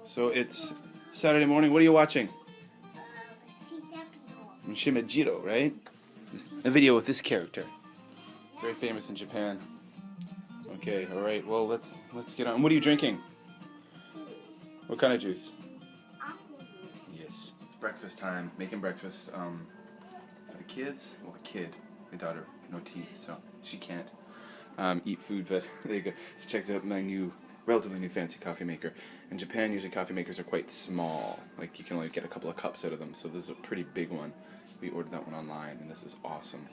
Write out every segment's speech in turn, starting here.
So it's Saturday morning. What are you watching? Shimejiro, right? A video with this character. Very famous in Japan. Okay, alright, well let's get on. What are you drinking? What kind of juice? Yes. It's breakfast time. Making breakfast for the kids. Well, the kid, my daughter, no teeth, so she can't eat food, but there you go. This checks out my relatively new fancy coffee maker. In Japan, usually coffee makers are quite small. Like, you can only get a couple of cups out of them, so this is a pretty big one. We ordered that one online, and this is awesome.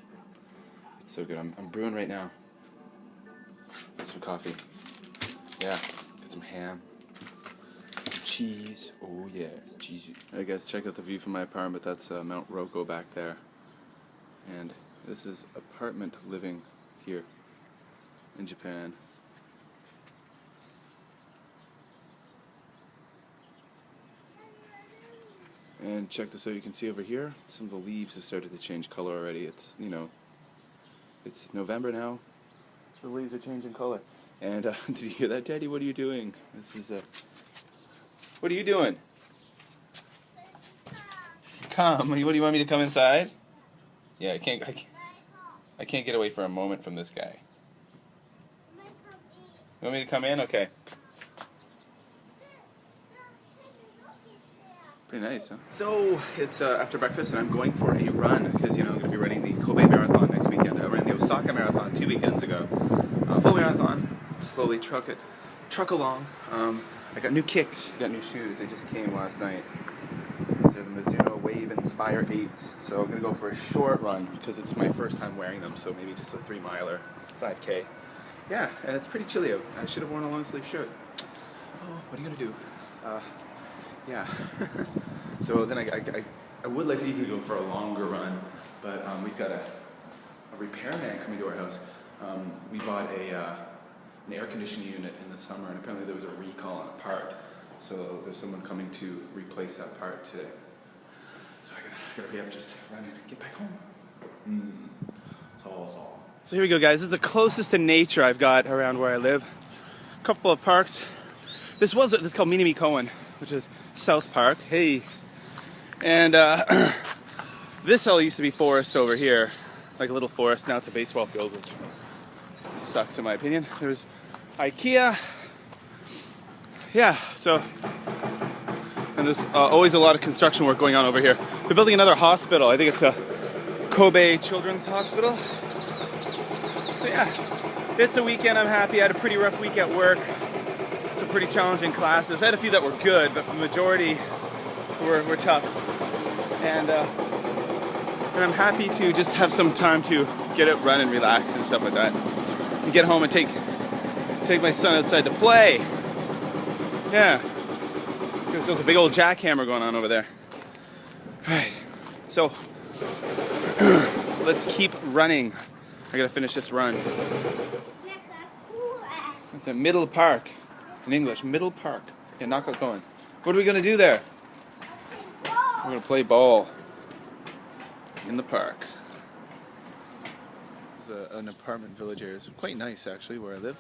It's so good. I'm brewing right now. Some coffee. Yeah, got some ham. Some cheese. Oh yeah, cheese. Alright guys, check out the view from my apartment. That's Mount Roko back there. And this is apartment living here in Japan. And check this out, you can see over here, some of the leaves have started to change color already. It's, you know, it's November now, so the leaves are changing color. And, did you hear that, Daddy? What are you doing? This is, what are you doing? Come, what do you want me to come inside? Yeah, I can't get away for a moment from this guy. You want me to come in? Okay. Pretty nice, huh? So, it's after breakfast and I'm going for a run because, you know, I'm going to be running the Kobe Marathon next weekend. I ran the Osaka Marathon 2 weekends ago. Full marathon, slowly truck along. I got new kicks, got new shoes. They just came last night. These are the Mizuno Wave Inspire 8s. So I'm going to go for a short run because it's my first time wearing them, so maybe just a 3-miler, 5K. Yeah, and it's pretty chilly out. I should have worn a long sleeve shirt. Oh, what are you going to do? Yeah. So then I would like to even go for a longer run, but we've got a repairman coming to our house. We bought an air conditioning unit in the summer, and apparently there was a recall on a part. So there's someone coming to replace that part today. So I gotta hurry up, just run and get back home. So here we go, guys. This is the closest to nature I've got around where I live. A couple of parks. This is called Minami Koen, which is South Park. Hey. And this all used to be forest over here, like a little forest. Now it's a baseball field, which sucks in my opinion. There's IKEA. Yeah, so, and there's always a lot of construction work going on over here. They're building another hospital. I think it's a Kobe Children's Hospital. So yeah, it's a weekend. I'm happy. I had a pretty rough week at work. Some pretty challenging classes. I had a few that were good, but the majority were tough. And I'm happy to just have some time to get out, run, and relax and stuff like that. And get home and take my son outside to play. Yeah. There's a big old jackhammer going on over there. Alright. So, let's keep running. I gotta finish this run. It's a Middle Park. In English, Middle Park in Nakakoen. What are we going to do there? We're going to play ball in the park. This is an apartment village area. It's quite nice, actually, where I live.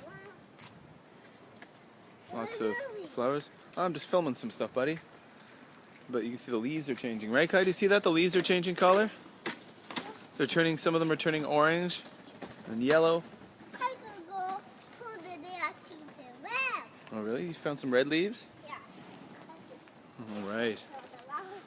Lots of flowers. Oh, I'm just filming some stuff, buddy. But you can see the leaves are changing. Right, Kai? Do you see that? The leaves are changing color? Some of them are turning orange and yellow. Oh, really? You found some red leaves? Yeah. All right.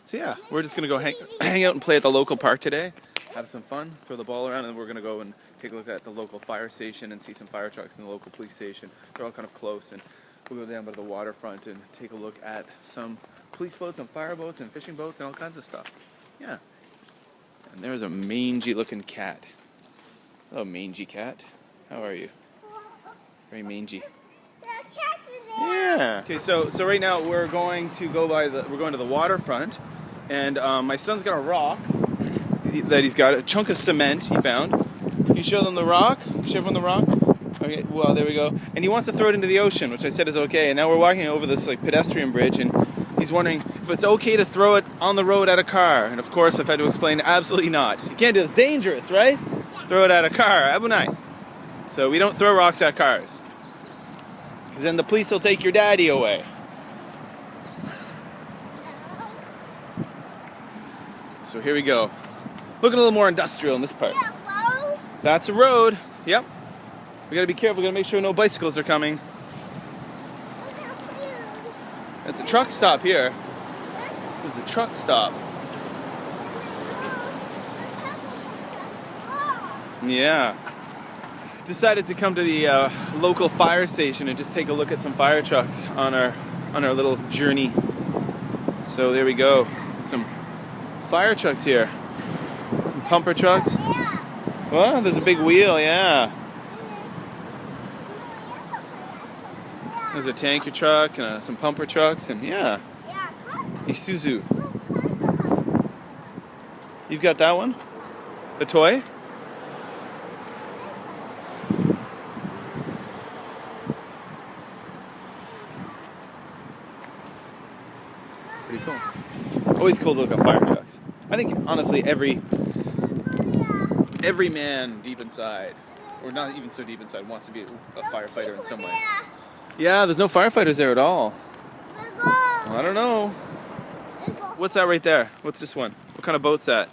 So yeah, we're just going to go hang out and play at the local park today. Have some fun, throw the ball around, and then we're going to go and take a look at the local fire station and see some fire trucks in the local police station. They're all kind of close, and we'll go down by the waterfront and take a look at some police boats and fire boats and fishing boats and all kinds of stuff. Yeah. And there's a mangy-looking cat. Hello, mangy cat. How are you? Very mangy. Yeah. Okay, so right now we're going to the waterfront, and my son's got a rock that he's got, a chunk of cement he found. Can you show them the rock? Can you show everyone the rock? Okay, well, there we go. And he wants to throw it into the ocean, which I said is okay. And now we're walking over this like pedestrian bridge, and he's wondering if it's okay to throw it on the road at a car. And of course, I've had to explain absolutely not. You can't do it. It's dangerous, right? Throw it at a car. Abunai. So we don't throw rocks at cars. Because then the police will take your daddy away. So here we go. Looking a little more industrial in this part. Hello? That's a road. Yep. We gotta be careful. We gotta make sure no bicycles are coming. It's a truck stop here. There's a truck stop. Yeah. Decided to come to the local fire station and just take a look at some fire trucks on our little journey. So there we go. Some fire trucks here. Some pumper trucks. Well, there's a big wheel, yeah. There's a tanker truck and some pumper trucks, and yeah. Isuzu. You've got that one? The toy? Pretty cool. Always cool to look at fire trucks. I think honestly every man deep inside, or not even so deep inside, wants to be a firefighter in some way. Yeah, there's no firefighters there at all. I don't know. What's that right there? What's this one? What kind of boat's that?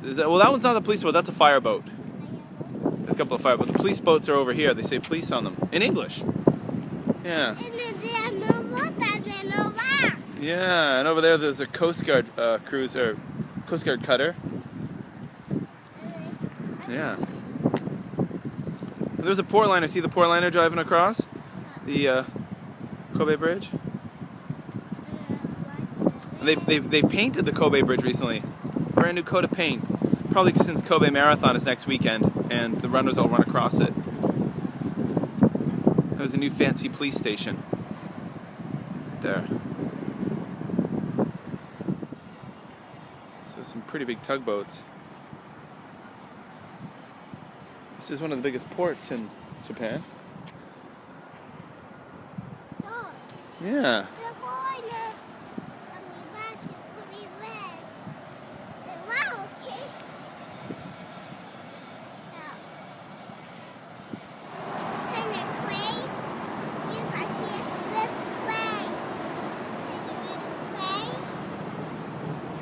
Is that, well, that one's not a police boat. That's a fire boat. There's a couple of fire boats. The police boats are over here. They say police on them in English. Yeah. Yeah, and over there's a Coast Guard cruiser, Coast Guard cutter. Yeah. And there's a port liner. See the port liner driving across the Kobe Bridge? And they've painted the Kobe Bridge recently. Brand new coat of paint. Probably since Kobe Marathon is next weekend, and the runners all run across it. There's a new fancy police station. Right there. So some pretty big tugboats. This is one of the biggest ports in Japan. Yeah.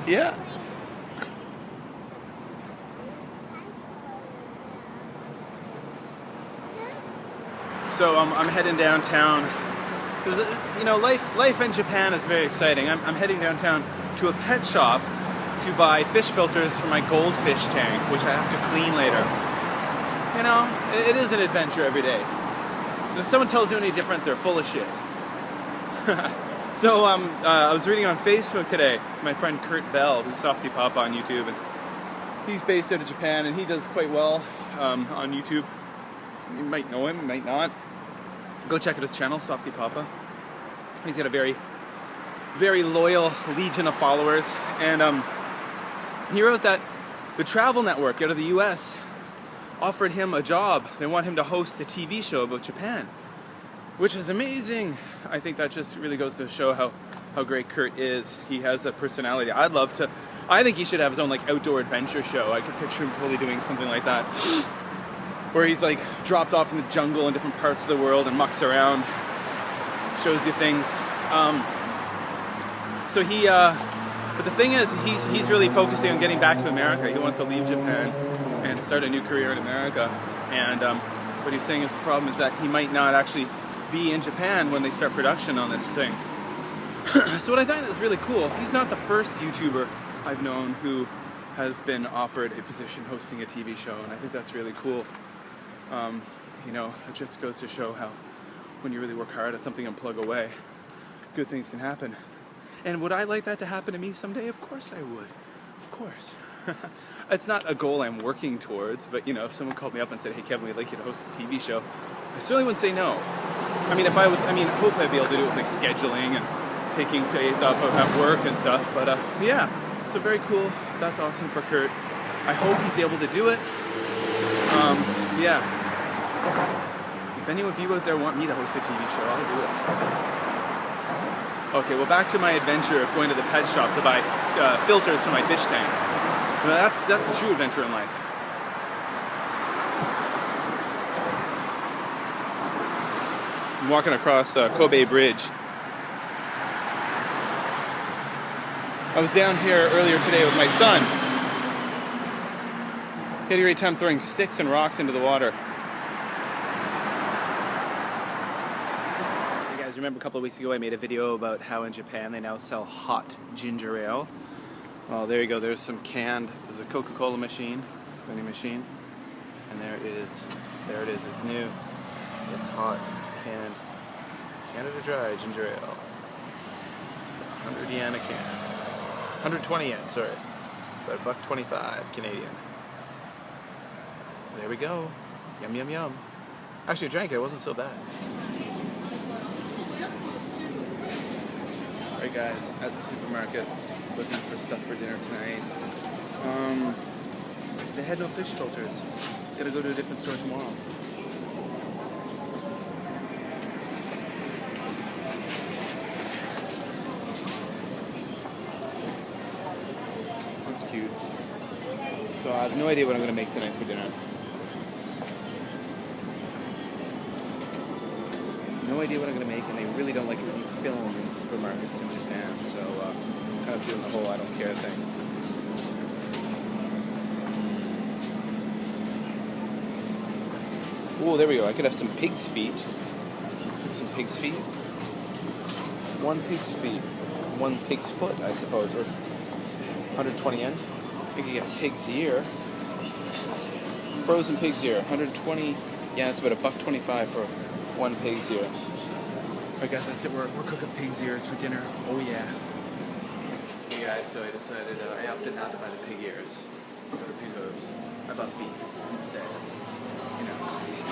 Yeah. So I'm heading downtown. You know, life in Japan is very exciting. I'm heading downtown to a pet shop to buy fish filters for my goldfish tank, which I have to clean later. You know, it is an adventure every day. And if someone tells you any different, they're full of shit. So I was reading on Facebook today, my friend Kurt Bell, who's Softy Papa on YouTube, and he's based out of Japan, and he does quite well on YouTube. You might know him, you might not. Go check out his channel, Softy Papa. He's got a very, very loyal legion of followers, and he wrote that the Travel Network out of the US offered him a job. They want him to host a TV show about Japan, which is amazing. I think that just really goes to show how great Kurt is. He has a personality. I think he should have his own like outdoor adventure show. I could picture him probably doing something like that, where he's like dropped off in the jungle in different parts of the world and mucks around, shows you things. But the thing is, he's really focusing on getting back to America. He wants to leave Japan and start a new career in America. And what he's saying is the problem is that he might not actually be in Japan when they start production on this thing. So what I find is really cool, he's not the first YouTuber I've known who has been offered a position hosting a TV show, and I think that's really cool. You know, it just goes to show how when you really work hard at something and plug away, good things can happen. And would I like that to happen to me someday? Of course I would. Of course. It's not a goal I'm working towards, but you know, if someone called me up and said, hey Kevin, we'd like you to host a TV show, I certainly wouldn't say no. Hopefully I'd be able to do it with like scheduling and taking days off of at work and stuff, but yeah, so very cool. That's awesome for Kurt. I hope he's able to do it. Yeah. If any of you out there want me to host a TV show, I'll do it. Okay, well, back to my adventure of going to the pet shop to buy filters for my fish tank. Well, that's a true adventure in life. I'm walking across Kobe Bridge. I was down here earlier today with my son. He had a great time throwing sticks and rocks into the water. You guys remember a couple of weeks ago I made a video about how in Japan they now sell hot ginger ale? Well, there you go. There's some canned. There's a Coca-Cola machine, vending machine, and there it is. There it is. It's new. It's hot, canned, Canada Dry ginger ale. 100 yen a can. 120 yen, sorry. But $1.25 Canadian. There we go. Yum, yum, yum. Actually, I drank it. It wasn't so bad. Alright guys, at the supermarket, looking for stuff for dinner tonight. They had no fish filters. Gotta go to a different store tomorrow. That's cute. So I have no idea what I'm gonna make tonight for dinner. No idea what I'm gonna make, and they really don't like it when you film in supermarkets in Japan. So I'm kind of doing the whole I don't care thing. Oh, there we go. I could have some pig's feet. Some pig's feet. One pig's feet. One pig's foot, I suppose, or 120 yen. You could get pig's ear. Frozen pig's ear. 120. Yeah, it's about $1.25 for one pig's ear. Alright guys, that's it. We're cooking pig's ears for dinner. Oh yeah. Hey guys, so I decided I opted not to buy the pig ears or the pig hooves. I bought beef instead. You know.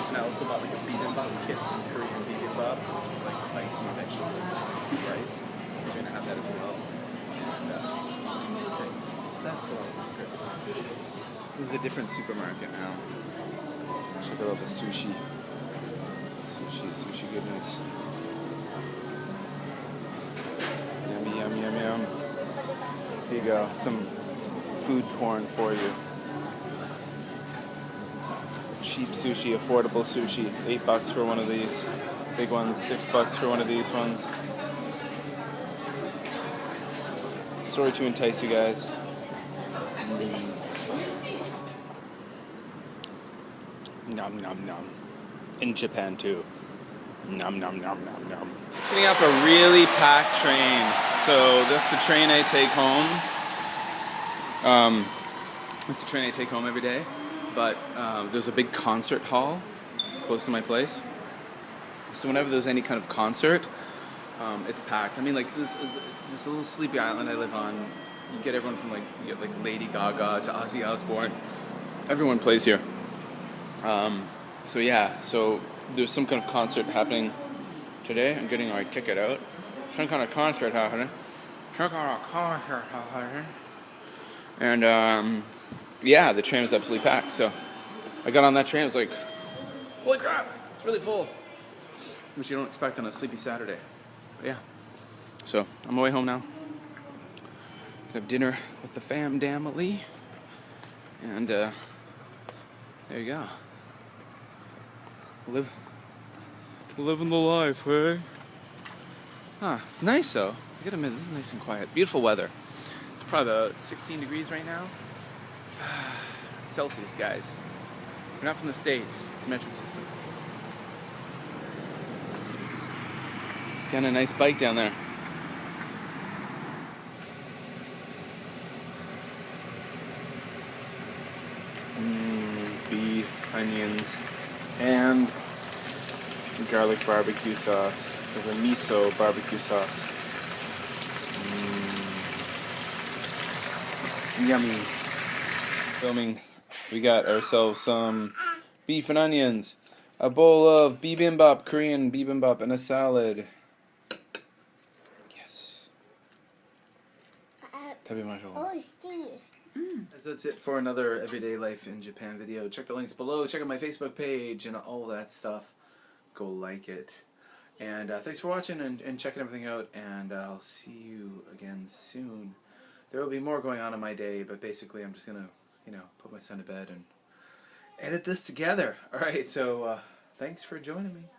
And I also bought like a bibimbap kit, some Korean bibimbap, which is like spicy vegetables with spicy rice. So we're gonna have that as well. And some other things. That's what I'll cook. This is a different supermarket now. Check out all the sushi. Sushi goodness. Yummy, yum, yum, yum. Here you go. Some food porn for you. Cheap sushi, affordable sushi. $8 for one of these. Big ones, $6 for one of these ones. Sorry to entice you guys. Nom nom nom. In Japan too. Nom nom nom nom nom. Just getting off a really packed train. So that's the train I take home. That's the train I take home every day. But there's a big concert hall close to my place. So whenever there's any kind of concert, it's packed. I mean, like this little sleepy island I live on. You get everyone from like Lady Gaga to Ozzy Osbourne. Everyone plays here. So yeah, so there's some kind of concert happening today. I'm getting my ticket out. Some kind of concert happening. And yeah, the train was absolutely packed. So I got on that train. I was like, holy crap, it's really full. Which you don't expect on a sleepy Saturday. But yeah. So I'm on my way home now. Have dinner with the family. And there you go. Living the life, eh? Huh, it's nice though. I gotta admit, this is nice and quiet. Beautiful weather. It's probably about 16 degrees right now. It's Celsius, guys. We're not from the States. It's a metric system. It's kind of a nice bike down there. Beef, onions, and garlic barbecue sauce. With a miso barbecue sauce. Yummy. Filming. We got ourselves some beef and onions, a bowl of bibimbap, Korean bibimbap, and a salad. Yes. That's it for another Everyday Life in Japan video. Check the links below. Check out my Facebook page and all that stuff. Go like it. And thanks for watching and checking everything out. And I'll see you again soon. There will be more going on in my day, but basically I'm just going to, put my son to bed and edit this together. Alright, so thanks for joining me.